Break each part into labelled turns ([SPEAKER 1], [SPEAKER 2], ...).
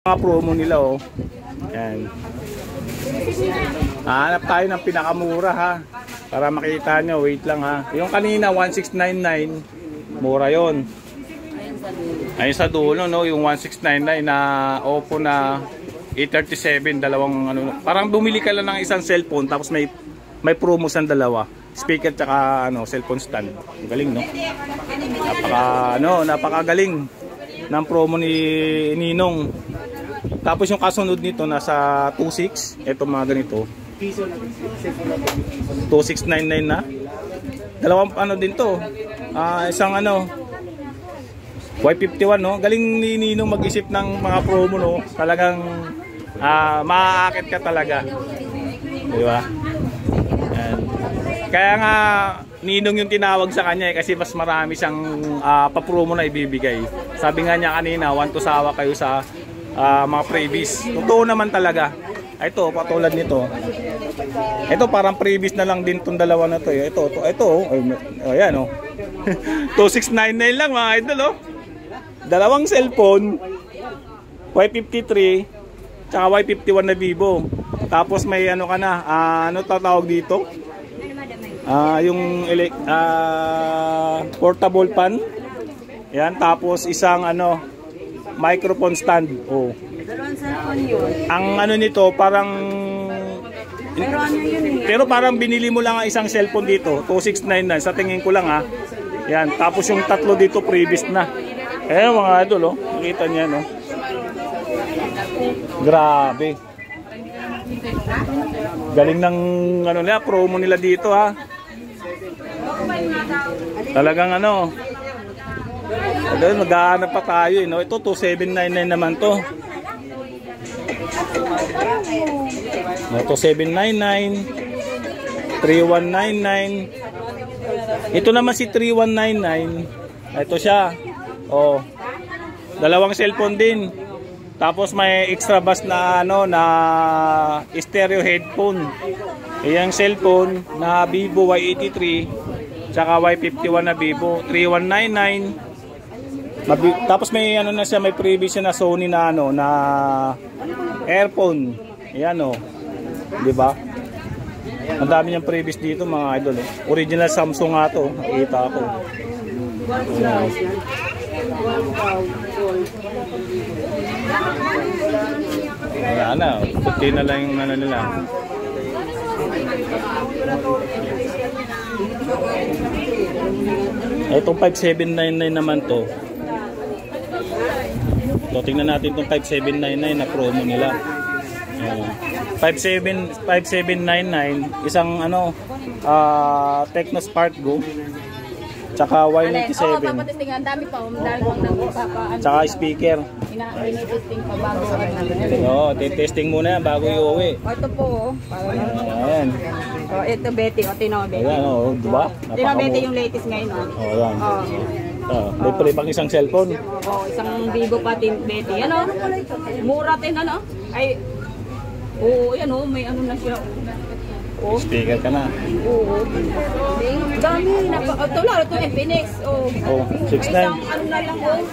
[SPEAKER 1] Mga promo nila oh. Yan. Hanap tayo ng pinakamura ha. Para makita nyo, wait lang ha. Yung kanina 1699, mura yon. Ayun sa dulo no, yung 1699 na Oppo na A37, dalawang ano, parang bumili ka lang ng isang cellphone tapos may promo sa dalawa. Speaker tsaka ano, cellphone stand. Galing no. Napakagaling ng promo ni Ninong. Tapos yung kasunod nito nasa 26, eto mga ganito. 2699 na. Dalawang ano din to. Isang ano Y51 no. Galing ni Ninong mag-isip ng mga promo no. Talagang maaakit ka talaga. Di ba? Kaya nga Ninong yung tinawag sa kanya kasi mas marami siyang pa-promo na ibibigay. Sabi nga niya kanina, want to sawa kayo sa mga freebies. Totoo naman talaga. Ito, patulad nito. Ito parang freebies na lang din tong dalawa na to. Ito, ayan oh. 2699 lang mga idol oh. Dalawang cellphone, Y53 tsaka Y51 na Vivo. Tapos may ano ka na, ano tatawag dito? Yung portable pan. Yan, tapos isang ano microphone stand. Oh. Ang ano nito parang pero parang binili mo lang ang isang cellphone dito, 2699 sa tingin ko lang ha. Yan, tapos yung tatlo dito previous na. Mga idol oh, nakita niya no. Grabe. Galing ng ano nila, promo nila dito ha. Talagang ano. Maghahanap pa tayo no. Ito 2799 naman to. Ito 799, 3199. Ito naman si 3199. Ito siya. Oh. Dalawang cellphone din. Tapos may extra bass na ano na stereo headphone. Iyang cellphone na Vivo Y83 tsaka Y51 na Vivo 3199. Tapos may ano na siya, may previous na Sony na ano na earphone. Ayan oh. 'Di ba? Ang dami niyang previous dito mga idol. Original Samsung nga to, nakita ko. Wala na, puti na lang yung ano nila. Itong 5799 naman to. So, tingnan natin itong 5799 na promo nila. 5799, isang ano, Tecno Spark Go. Tsaka Y97.
[SPEAKER 2] Ang dami pa,
[SPEAKER 1] tsaka speaker.
[SPEAKER 2] Ini-testing pa bago.
[SPEAKER 1] Oo, testing muna yan bago i-uwi.
[SPEAKER 2] Ito po.
[SPEAKER 1] Ayan.
[SPEAKER 2] Ito Betty, tinaw Betty.
[SPEAKER 1] Ayan o, diba?
[SPEAKER 2] Tinaw Betty yung latest ngayon.
[SPEAKER 1] Ayan. May pala pang isang cellphone.
[SPEAKER 2] Isang Vivo pa din Betty. Ano? Mura din ano? Ay, yan o, may ano na siya.
[SPEAKER 1] Speaker ka na.
[SPEAKER 2] Oo. Dami. Ito lang, ito Infinix.
[SPEAKER 1] 6.9.
[SPEAKER 2] Ano na lang o.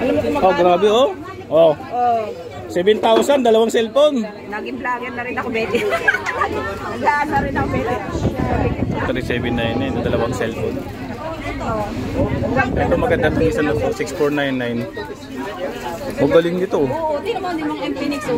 [SPEAKER 2] Alam mo kung magkano?
[SPEAKER 1] Grabe o. 7,000, dalawang cellphone.
[SPEAKER 2] Naging vlogger na rin ako, Betty. Naglaan na rin ako, Betty.
[SPEAKER 1] 3799, dalawang cellphone. Ito maganda itong isa na 6499. Magaling nito.
[SPEAKER 2] Oo, di naman yung mga Infinix.